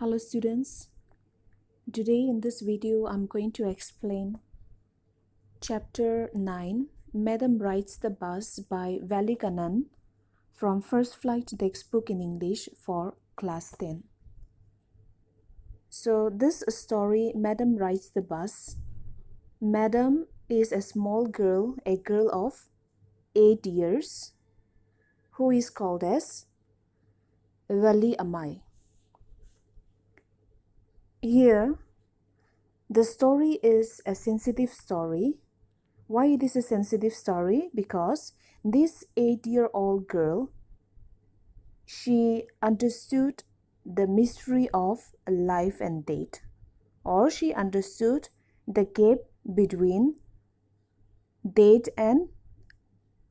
Hello students, today in this video I'm going to explain chapter 9 Madam Rides the Bus by Valikanan from First Flight Textbook in English for class 10. So this story, Madam Rides the Bus. Madam is a small girl, a girl of 8 years who is called as Vali Amai. Here the story is a sensitive story. Why it is a sensitive story? Because this 8-year-old girl, she understood the mystery of life and death, or she understood the gap between death and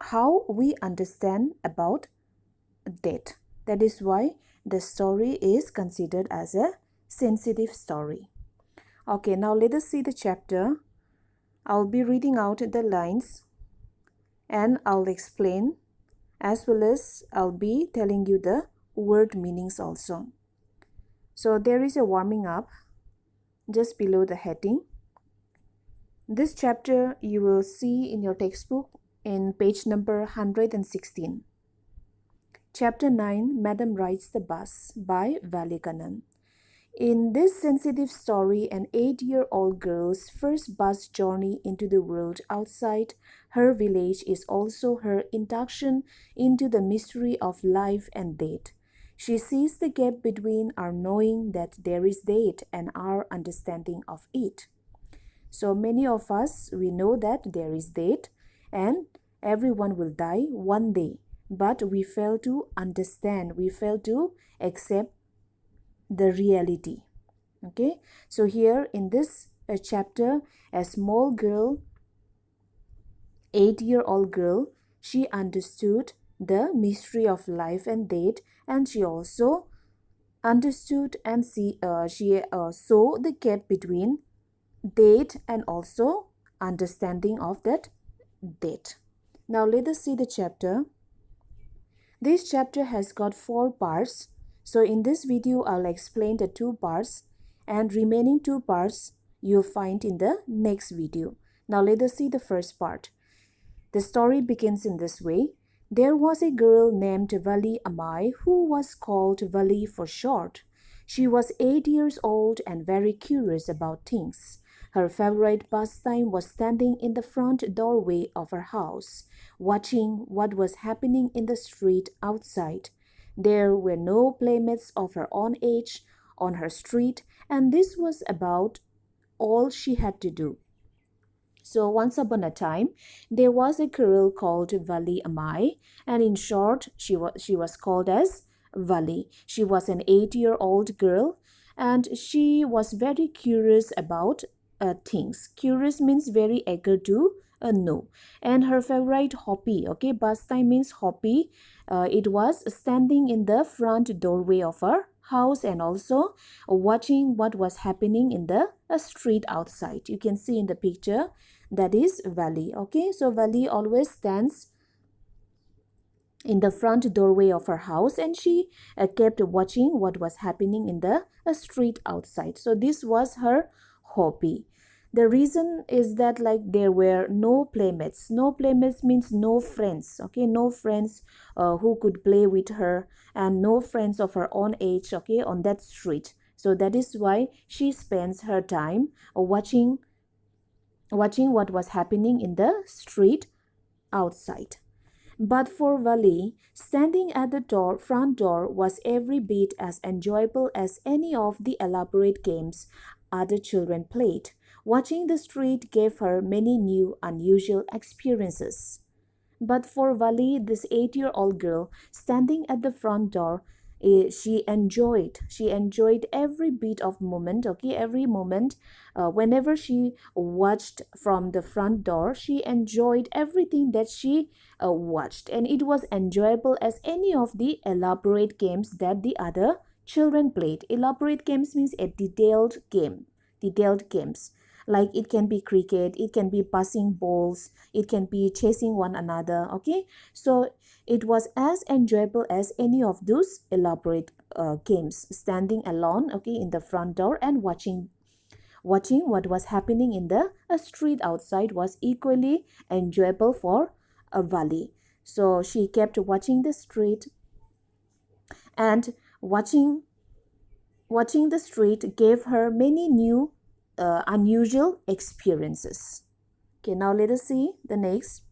how we understand about death. That is why the story is considered as a sensitive story. Okay, now let us see the chapter. I'll be reading out the lines and I'll explain, as well as I'll be telling you the word meanings also. So there is a warming up just below the heading. This chapter you will see in your textbook in page number 116. Chapter 9, Madam Rides the Bus by Valikanan. In this sensitive story, an 8-year-old girl's first bus journey into the world outside her village is also her induction into the mystery of life and death. She sees the gap between our knowing that there is death and our understanding of it. So many of us, we know that there is death and everyone will die one day, but we fail to understand, we fail to accept the reality. Okay, so here in this chapter, a small girl, 8-year-old girl, she understood the mystery of life and death, and she also understood and saw the gap between death and also understanding of that death. Now let us see the chapter. This chapter has got 4 parts. So in this video, I'll explain the 2 parts, and remaining 2 parts you'll find in the next video. Now let us see the first part. The story begins in this way. There was a girl named Vali Amai who was called Vali for short. She was 8 years old and very curious about things. Her favorite pastime was standing in the front doorway of her house, watching what was happening in the street outside. There were no playmates of her own age on her street, and this was about all she had to do. So once upon a time, there was a girl called Vali Amai, and in short, she was called as Vali. She was an 8-year-old girl, and she was very curious about things. Curious means very eager to know. And her favorite hobby, okay, pastime means hobby. It was standing in the front doorway of her house and also watching what was happening in the street outside. You can see in the picture, that is Vali. Okay, so Vali always stands in the front doorway of her house, and she kept watching what was happening in the street outside. So this was her hobby. The reason is that there were no playmates. No playmates means no friends. Okay, no friends who could play with her, and no friends of her own age, okay, on that street. So that is why she spends her time watching what was happening in the street outside. But for Vali, standing at the front door was every bit as enjoyable as any of the elaborate games other children played. Watching the street gave her many new, unusual experiences. But for Vali, this 8-year-old girl, standing at the front door, she enjoyed every bit of moment, okay, every moment. Whenever she watched from the front door, she enjoyed everything that she watched, and it was enjoyable as any of the elaborate games that the other children played. Elaborate games means a detailed games. Like it can be cricket, it can be passing balls, it can be chasing one another. Okay, so it was as enjoyable as any of those elaborate came, standing alone, okay, in the front door and watching what was happening in the street outside was equally enjoyable for Vali. So she kept watching the street, and watching the street gave her many new unusual experiences. Okay, now let us see the next.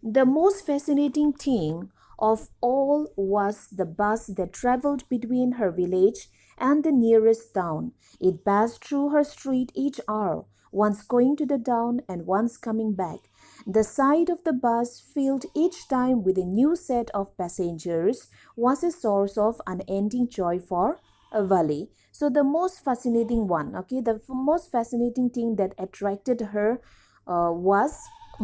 The most fascinating thing of all was the bus that traveled between her village and the nearest town. It passed through her street each hour, once going to the town and once coming back. The sight of the bus, filled each time with a new set of passengers, was a source of unending joy for Valley. So the most fascinating one, okay, the most fascinating thing that attracted her was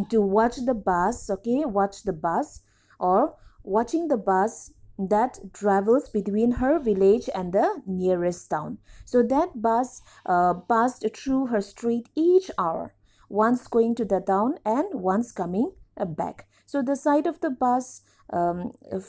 to watch the bus, okay, watch the bus, or watching the bus that travels between her village and the nearest town. So that bus passed through her street each hour, once going to the town and once coming back. So the side of the bus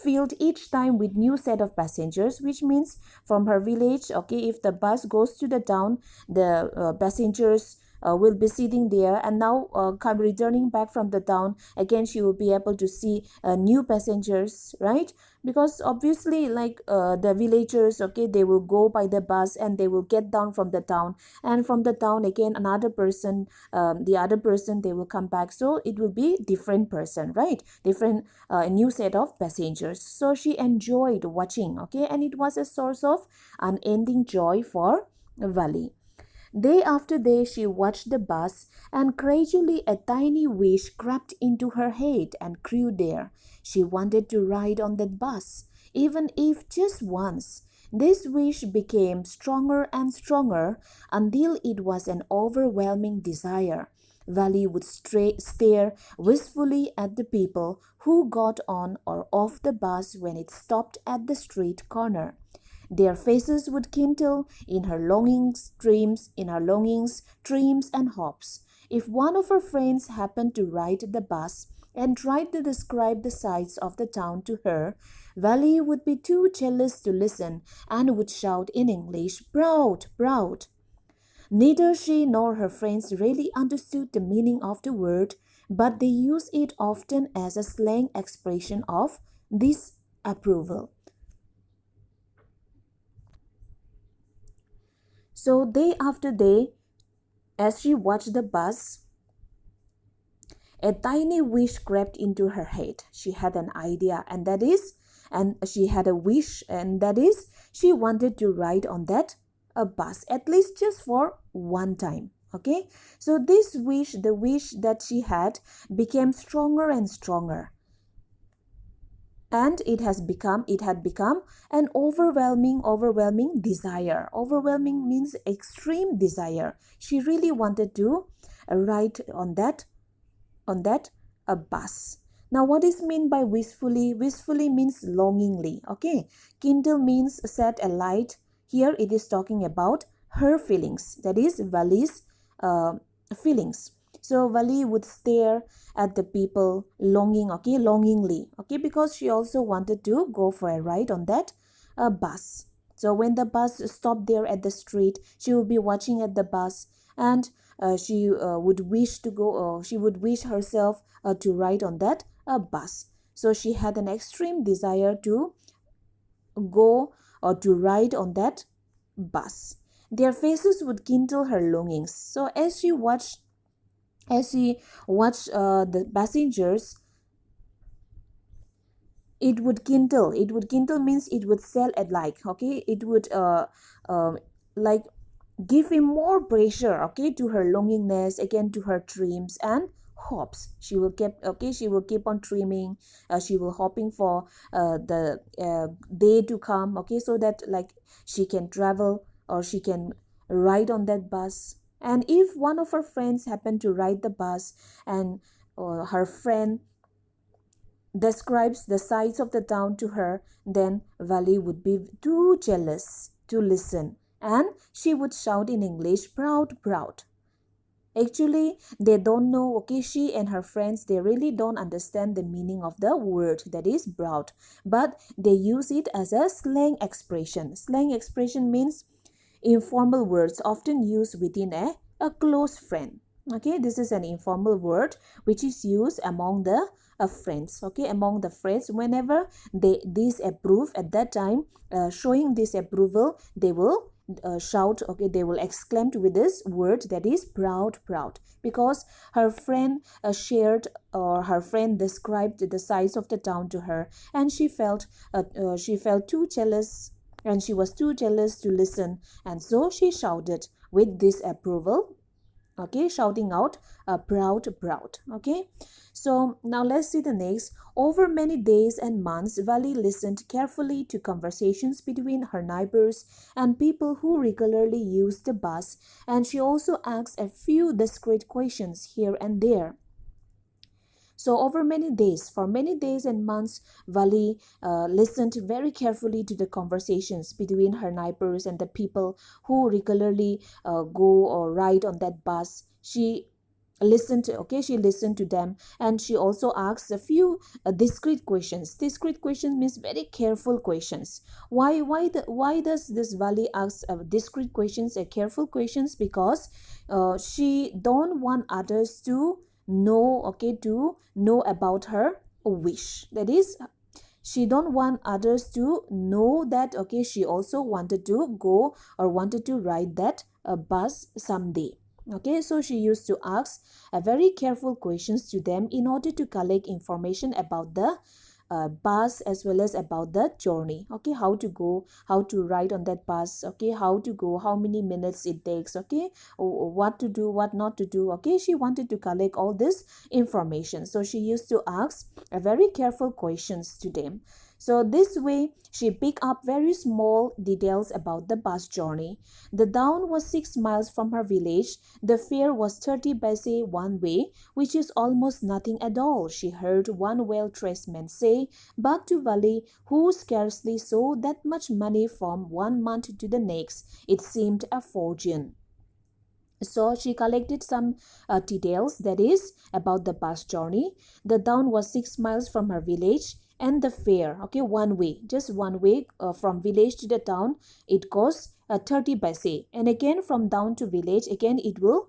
filled each time with new set of passengers, which means from her village, okay, if the bus goes to the town, the passengers will be sitting there, and now come returning back from the town again, she will be able to see new passengers, right? Because obviously, like the villagers, okay, they will go by the bus and they will get down from the town, and from the town again another person, the other person, they will come back, so it will be different person, right? Different new set of passengers. So she enjoyed watching, okay, and it was a source of unending joy for Valley. Day after day she watched the bus, and gradually a tiny wish crept into her head and grew there. She wanted to ride on that bus, even if just once. This wish became stronger and stronger until it was an overwhelming desire. Valley would stare wistfully at the people who got on or off the bus when it stopped at the street corner. Their faces would kindle in her longings, dreams, and hopes. If one of her friends happened to ride the bus and tried to describe the sights of the town to her, Valley would be too jealous to listen and would shout in English, "Proud, proud." Neither she nor her friends really understood the meaning of the word, but they used it often as a slang expression of disapproval. So day after day, as she watched the bus, a tiny wish crept into her head. She had an idea, and she had a wish, and that is, she wanted to ride on that a bus, at least just for one time. Okay, so this wish, the wish that she had, became stronger and stronger, and it had become an overwhelming desire. Overwhelming means extreme desire. She really wanted to ride on that a bus. Now what is meant by wistfully? Wistfully means longingly, okay? Kindle means set a light. Here it is talking about her feelings, that is Vali's uh, feelings. So Vali would stare at the people longingly, okay, because she also wanted to go for a ride on that bus. So when the bus stopped there at the street, she would be watching at the bus, and she would wish to go. She would wish herself to ride on that bus. So she had an extreme desire to go or to ride on that bus. Their faces would kindle her longings. So as she watched the passengers, it would kindle means it would sell at like, okay, it would like give him more pressure, okay, to her longingness, again to her dreams and hopes. She will keep on dreaming. She will hoping for the day to come, okay, so that like she can travel or she can ride on that bus. And if one of her friends happened to ride the bus, and her friend describes the sights of the town to her, then Valley would be too jealous to listen, and she would shout in English, "Proud, proud." Actually, they don't know, okay, she and her friends, they really don't understand the meaning of the word that is broad, but they use it as a slang expression. Slang expression means informal words often used within a close friend. Okay, this is an informal word which is used among the friends. Okay, among the friends, whenever they disapprove at that time, showing disapproval, they will shout, okay, they will exclaim with this word that is proud, proud, because her friend shared, or her friend described the size of the town to her, and she felt too jealous, and she was too jealous to listen, and so she shouted with disapproval, okay, shouting out proud, proud. Okay, so now let's see the next. Over many days and months, Vali listened carefully to conversations between her neighbors and people who regularly used the bus, and she also asked a few discreet questions here and there. So for many days and months, Vali listened very carefully to the conversations between her neighbors and the people who regularly go or ride on that bus. She listened to them, and she also asked a few discreet questions. Discreet questions means very careful questions. Why does this Vali ask discreet questions, careful questions? Because she don't want others to know, okay, to know about her wish. That is, she don't want others to know that, okay, she also wanted to go or wanted to ride that bus someday. Okay, so she used to ask very careful questions to them in order to collect information about the bus as well as about the journey. Okay, how to go, how to ride on that bus, okay, how to go, how many minutes it takes, okay, what to do, what not to do. Okay, she wanted to collect all this information, so she used to ask a very careful questions to them. So this way, she picked up very small details about the bus journey. The town was 6 miles from her village. The fare was 30 paise one way, which is almost nothing at all, she heard one well-dressed man say, but to Vali, who scarcely saw that much money from one month to the next, it seemed a fortune. So she collected some details, that is about the bus journey. The town was 6 miles from her village, and the fare, okay, one way, just one way from village to the town, it costs 30 paise, and again from town to village, again it will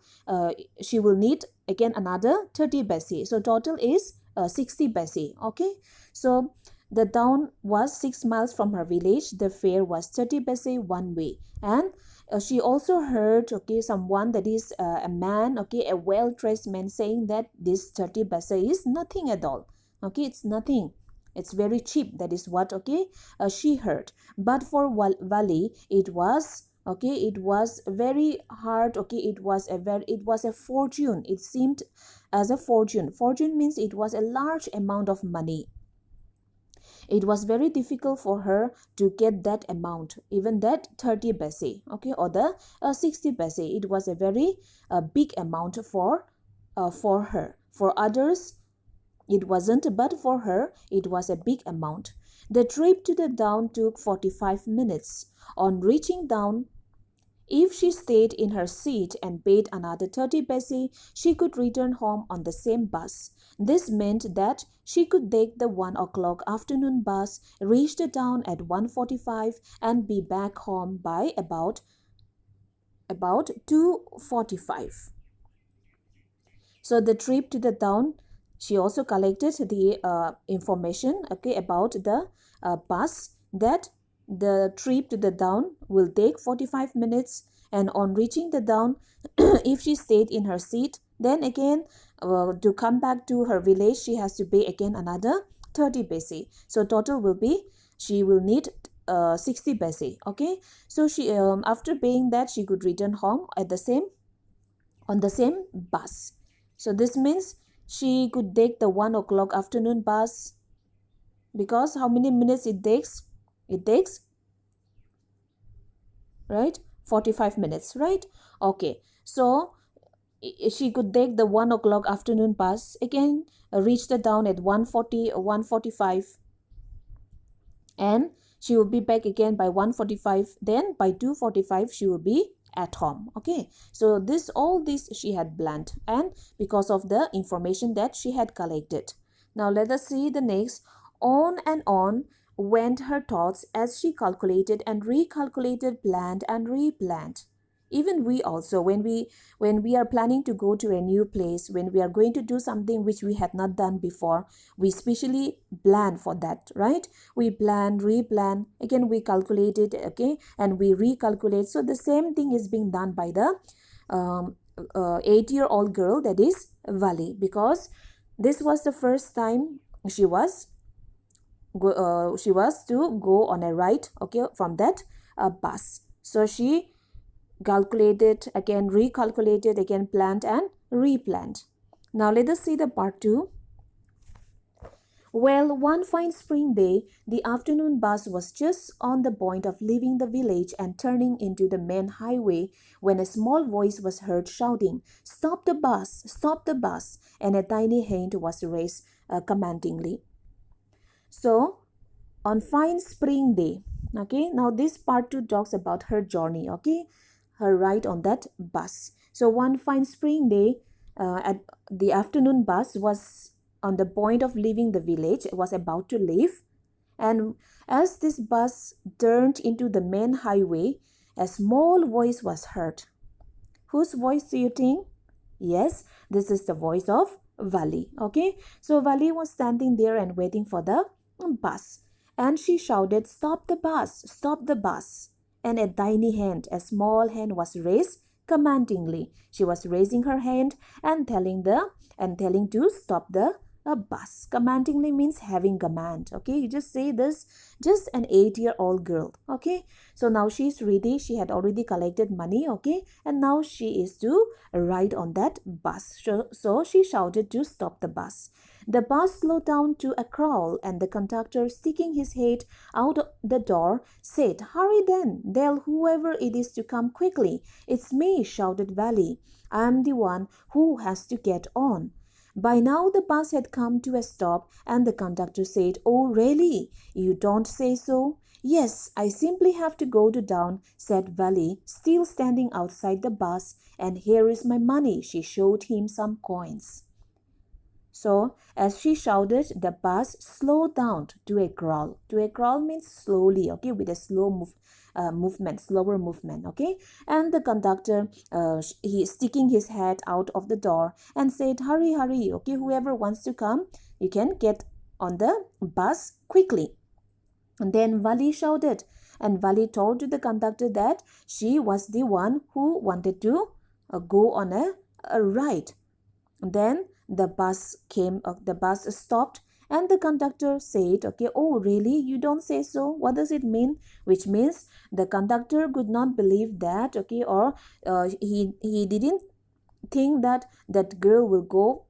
she will need again another 30 paise, so total is 60 paise. Okay, so the town was 6 miles from her village. The fare was 30 paise one way, and she also heard, okay, someone, that is a man, okay, a well-dressed man, saying that this 30 paise is nothing at all. Okay, it's nothing. It's very cheap. That is what, okay, she heard. But for Vali, it was, okay, it was very hard. Okay, it was a fortune. It seemed as a fortune. Fortune means it was a large amount of money. It was very difficult for her to get that amount, even that 30 paise, okay, or the 60 paise. It was a very big amount for her. For others, it wasn't, but for her, it was a big amount. The trip to the town took 45 minutes. On reaching down, if she stayed in her seat and paid another 30 paise, she could return home on the same bus. This meant that she could take the 1 o'clock afternoon bus, reach the town at 1:45, and be back home by about 2:45. So the trip to the town, she also collected the information, okay, about the bus, that the trip to the town will take 45 minutes, and on reaching the town, if she stayed in her seat, then again to come back to her village, she has to pay again another 30 paise. So total will be, she will need 60 paise. Okay, so she after paying that, she could return home at the same on the same bus. So this means she could take the 1 o'clock afternoon bus, because how many minutes it takes? It takes, right, 45 minutes, right? Okay, so she could take the 1 o'clock afternoon bus, again reach the town at 1:40 or 1:45, and she will be back again by 1:45. Then by 2:45 she will be at home. Okay, so all this she had planned, and because of the information that she had collected. Now let us see the next. On and on went her thoughts as she calculated and recalculated, planned and replanned. Even we also, when we are planning to go to a new place, when we are going to do something which we had not done before, we specially plan for that, right? We plan, replan, again we calculate it, okay, and we recalculate. So the same thing is being done by the 8-year-old girl, that is Vali, because this was the first time she was to go on a ride, okay, from that bus. So she calculated again, recalculated again, planned and replanned. Now let us see the part 2. Well, one fine spring day, the afternoon bus was just on the point of leaving the village and turning into the main highway when a small voice was heard shouting, "Stop the bus! Stop the bus!" And a tiny hand was raised commandingly. So, on fine spring day, okay, now this part 2 talks about her journey, okay, her ride on that bus. So one fine spring day, at the afternoon bus was on the point of leaving the village. It was about to leave, and as this bus turned into the main highway, a small voice was heard. Whose voice do you think? Yes, this is the voice of Vali. Okay, so Vali was standing there and waiting for the bus, and she shouted, "Stop the bus! Stop the bus!" And a tiny hand, a small hand, was raised commandingly. She was raising her hand and telling to stop the bus. Commandingly means having command. Okay, you just say this, just an 8-year-old girl. Okay, so now she's ready. She had already collected money. Okay, and now she is to ride on that bus. So she shouted to stop the bus. The bus slowed down to a crawl, and the conductor, sticking his head out the door, said, "Hurry then, tell whoever it is to come quickly." "It's me," shouted Valley. "I'm the one who has to get on." By now the bus had come to a stop, and the conductor said, "Oh, really? You don't say so?" "Yes, I simply have to go to town," said Valley, still standing outside the bus. "And here is my money." She showed him some coins. So, as she shouted, the bus slowed down to a crawl. To a crawl means slowly, okay, with a slower movement, okay. And the conductor, he sticking his head out of the door and said, "Hurry, hurry, okay, whoever wants to come, you can get on the bus quickly." And then Vali shouted, and Vali told to the conductor that she was the one who wanted to go on a ride. Then the bus stopped, and the conductor said, "Okay, oh really? You don't say so? What does it mean?" Which means the conductor could not believe that, okay, or he didn't think that that girl will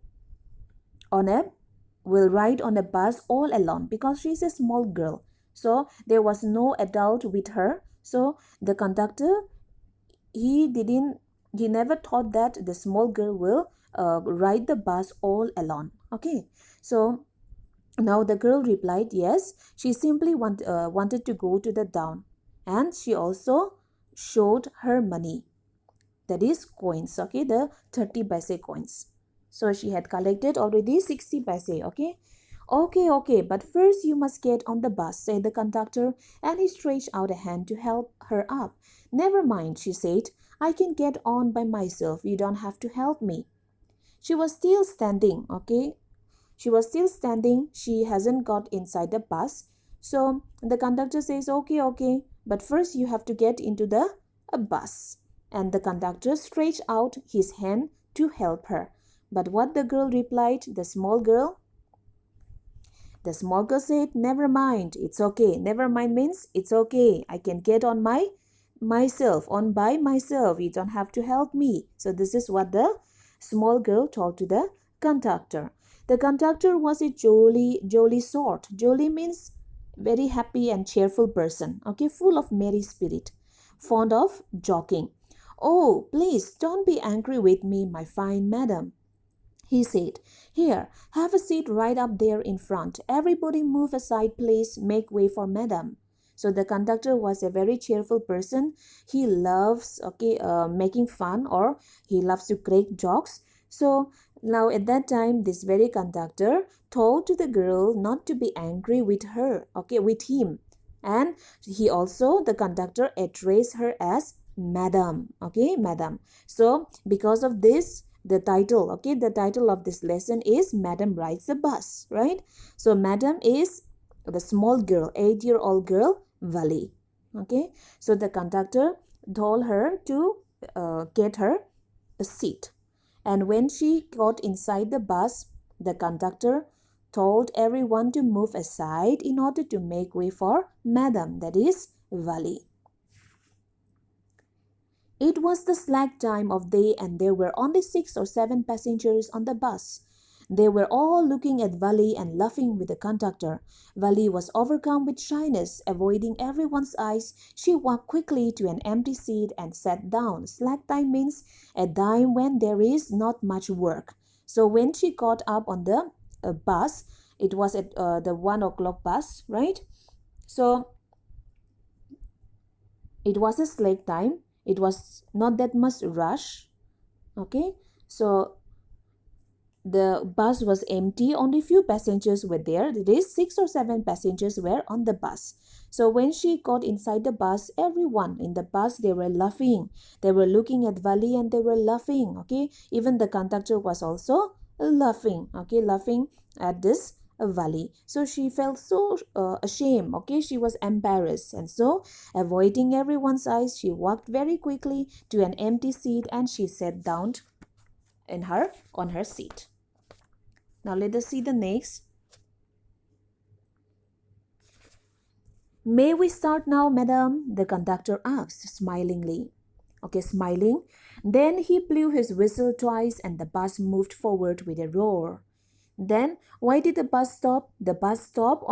ride on a bus all alone, because she's a small girl. So there was no adult with her. So the conductor, he never thought that the small girl will ride the bus all alone. Okay, so now the girl replied, yes, she simply wanted to go to the town, and she also showed her money, that is coins, okay, the 30 paise coins. So she had collected already 60 paise, okay. Okay, but first you must get on the bus," said the conductor, and he stretched out a hand to help her up. "Never mind," she said, "I can get on by myself. You don't have to help me." She was still standing, okay. She was still standing. She hasn't got inside the bus. So the conductor says, okay, but first you have to get into the bus. And the conductor stretched out his hand to help her. But what the girl replied, the small girl said, "Never mind, it's okay." Never mind means it's okay. I can get on by myself. You don't have to help me. So this is what the small girl told to the conductor. The conductor was a jolly sort. Jolly means very happy and cheerful person. Okay, full of merry spirit, fond of joking. "Oh, please don't be angry with me, my fine madam," he said. "Here, have a seat right up there in front. Everybody move aside, please. Make way for madam." So the conductor was a very cheerful person. He loves making fun, or he loves to crack jokes. So now at that time, this very conductor told to the girl not to be angry with her, with him. And he also, the conductor, addressed her as madam, madam. So because of this, the title of this lesson is Madam Rides the Bus, right? So Madam is the small girl, 8-year-old girl, Vali. Okay, so the conductor told her to get her a seat. And when she got inside the bus, the conductor told everyone to move aside in order to make way for Madam, that is Vali. It was the slack time of day and there were only 6 or 7 passengers on the bus. They were all looking at Vali and laughing with the conductor. Vali was overcome with shyness. Avoiding everyone's eyes, she walked quickly to an empty seat and sat down. Slack time means a time when there is not much work. So when she got up on the bus, it was at the 1 o'clock bus, right? So it was a slack time. It was not that much rush. Okay, so the bus was empty. Only few passengers were there. That is, 6 or 7 passengers were on the bus. So when she got inside the bus, everyone in the bus, they were laughing. They were looking at Vali and they were laughing. Okay, even the conductor was also laughing. Okay, laughing at this Vali. So she felt so ashamed. Okay, she was embarrassed, and so avoiding everyone's eyes, she walked very quickly to an empty seat and she sat down on her seat. Now let us see the next. May we start now, madam? The conductor asked smilingly. Okay, smiling. Then he blew his whistle twice and the bus moved forward with a roar. Then why did the bus stop? The bus stopped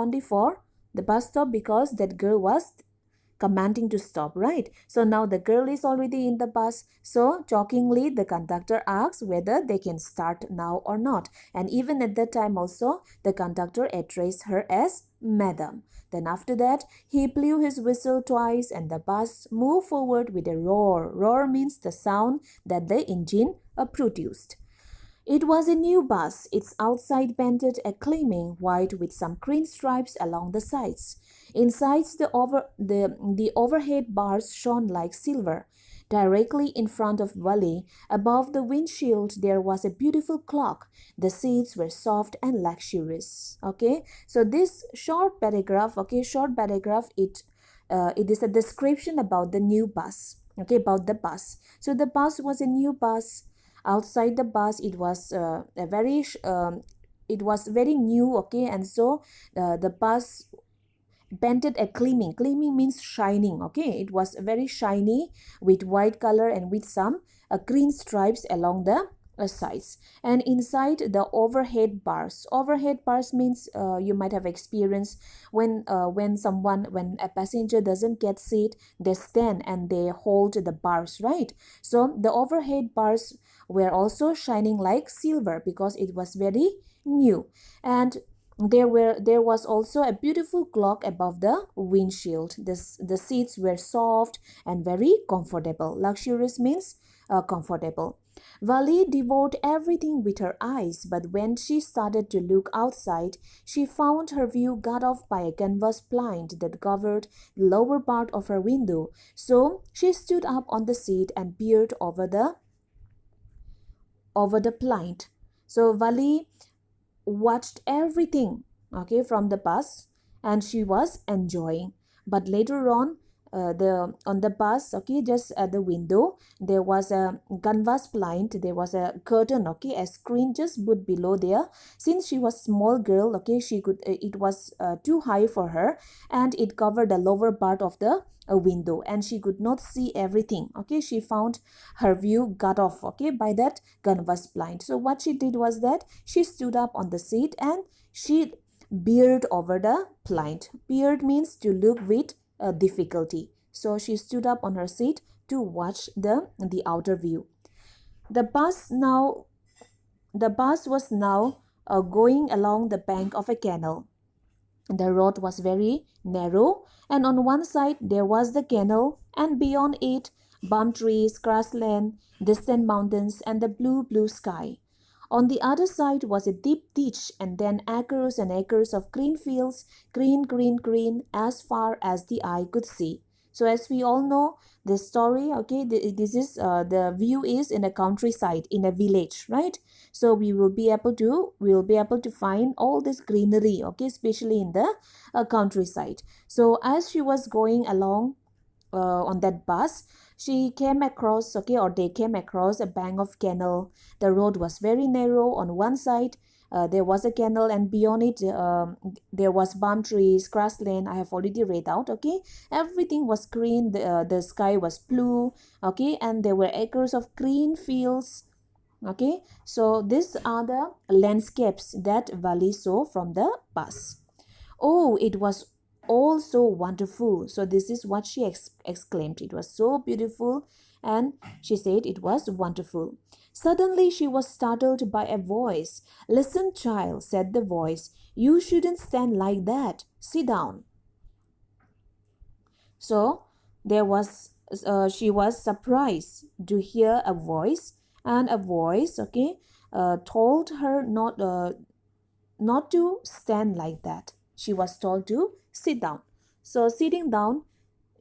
because that girl was commanding to stop, right? So now the girl is already in the bus. So jokingly, the conductor asks whether they can start now or not. And even at that time also, the conductor addressed her as madam. Then after that, he blew his whistle twice and the bus moved forward with a roar. Roar means the sound that the engine produced. It was a new bus, its outside painted a gleaming white with some green stripes along the sides. Inside, the overhead bars shone like silver. Directly in front of Valley, above the windshield, there was a beautiful clock. The seats were soft and luxurious. Okay, so this short paragraph, it is a description about the new bus. Okay, about the bus. So the bus was a new bus. Outside the bus, it was very new. Okay, and so the bus painted a gleaming. Gleaming means shining. Okay, it was very shiny with white color and with some green stripes along the sides. And inside, the overhead bars. Overhead bars means you might have experienced when when a passenger doesn't get seat, they stand and they hold the bars, right? So the overhead bars were also shining like silver because it was very new. And there was also a beautiful clock above the windshield. The seats were soft and very comfortable. Luxurious means comfortable. Vali devoured everything with her eyes, but when she started to look outside, she found her view cut off by a canvas blind that covered the lower part of her window. So she stood up on the seat and peered over the blind. So Vali watched everything, from the bus, and she was enjoying. But later on, the bus, just at the window, there was a canvas blind. There was a curtain, a screen just put below there. Since she was small girl, she could. It was too high for her, and it covered the lower part of the window, and she could not see everything. She found her view cut off, by that canvas blind. So what she did was that she stood up on the seat and she peered over the blind. Peered means to look with difficulty. So she stood up on her seat to watch the outer view. The bus now the bus was now going along the bank of a canal. The road was very narrow, and on one side there was the canal, and beyond it, palm trees, grassland, distant mountains, and the blue, blue sky. On the other side was a deep ditch, and then acres and acres of green fields, green, green, green, as far as the eye could see. So, as we all know, the story, okay, this is the view is in a countryside, in a village, right? So we will be able to find all this greenery, okay, especially in the countryside. So as she was going along on that bus, she came across, okay, or they came across a bank of canal. The road was very narrow. On one side there was a canal, and beyond it there was palm trees, grassland. I have already read out, okay. Everything was green. The sky was blue, okay, and there were acres of green fields. Okay, so these are the landscapes that Valley saw from the bus. Oh, it was all so wonderful. So this is what she exclaimed. It was so beautiful, and she said it was wonderful. Suddenly she was startled by a voice. "Listen, child," said the voice. "You shouldn't stand like that. Sit down." So she was surprised to hear a voice, and a voice, okay, told her not to stand like that. She was told to sit down. So sitting down,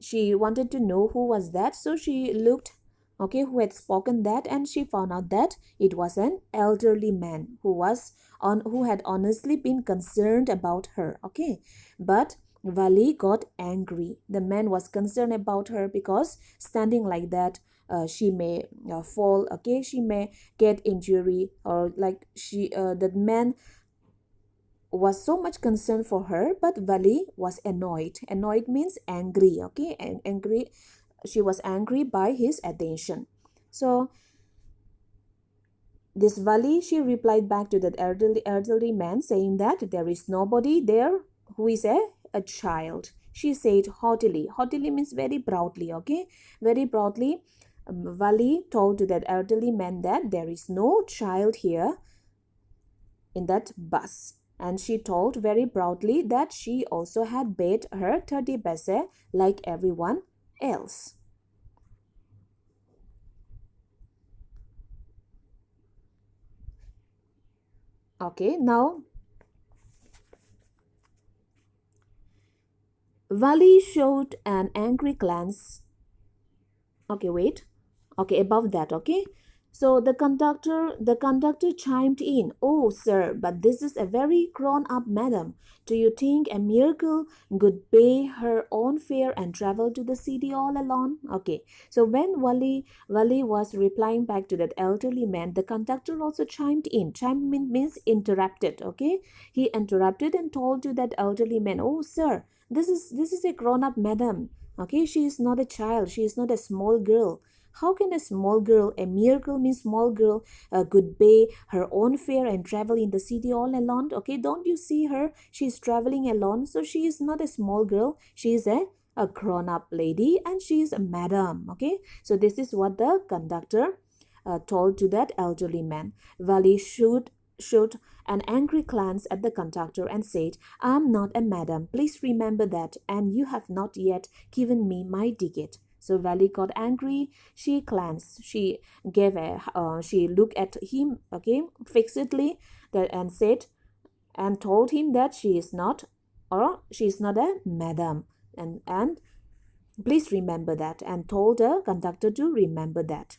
she wanted to know who was that. So she looked, okay, who had spoken that, and she found out that it was an elderly man who had honestly been concerned about her, okay. But Vali got angry. The man was concerned about her because standing like that, she may fall, okay, she may get injury, or like that man was so much concern for her. But Vali was annoyed. Annoyed means angry, okay, and angry. She was angry by his attention. So this Vali, she replied back to that elderly man, saying that there is nobody there who is a child. She said haughtily. Haughtily means very proudly, okay, very proudly. Vali told to that elderly man that there is no child here in that bus. And she told very proudly that she also had paid her 30 paise like everyone else. Okay, now Vali showed an angry glance. Okay, wait. Okay, above that, okay. So the conductor chimed in. "Oh, sir, but this is a very grown-up madam. Do you think a mere girl could pay her own fare and travel to the city all alone?" Okay. So when Wali was replying back to that elderly man, the conductor also chimed in. Chimed in means interrupted, okay? He interrupted and told to that elderly man, "Oh, sir, this is a grown-up madam. Okay, she is not a child. She is not a small girl. How can a small girl, a mere girl means small girl, could pay her own fare and travel in the city all alone? Okay, don't you see her? She is traveling alone, so she is not a small girl. She is a grown-up lady, and she is a madam." Okay, so this is what the conductor told to that elderly man. Vali shot an angry glance at the conductor and said, "I'm not a madam. Please remember that, and you have not yet given me my ticket." So Valley got angry. She glanced. She looked at him, okay, fixedly, and said, and told him that she is not a madam, and please remember that, and told the conductor to remember that.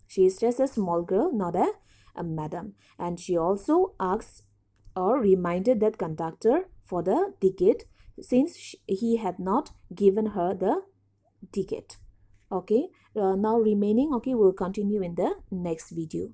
She is just a small girl, not a madam. And she also asked or reminded that conductor for the ticket, since he had not given her the ticket. Okay, now remaining, okay, we'll continue in the next video.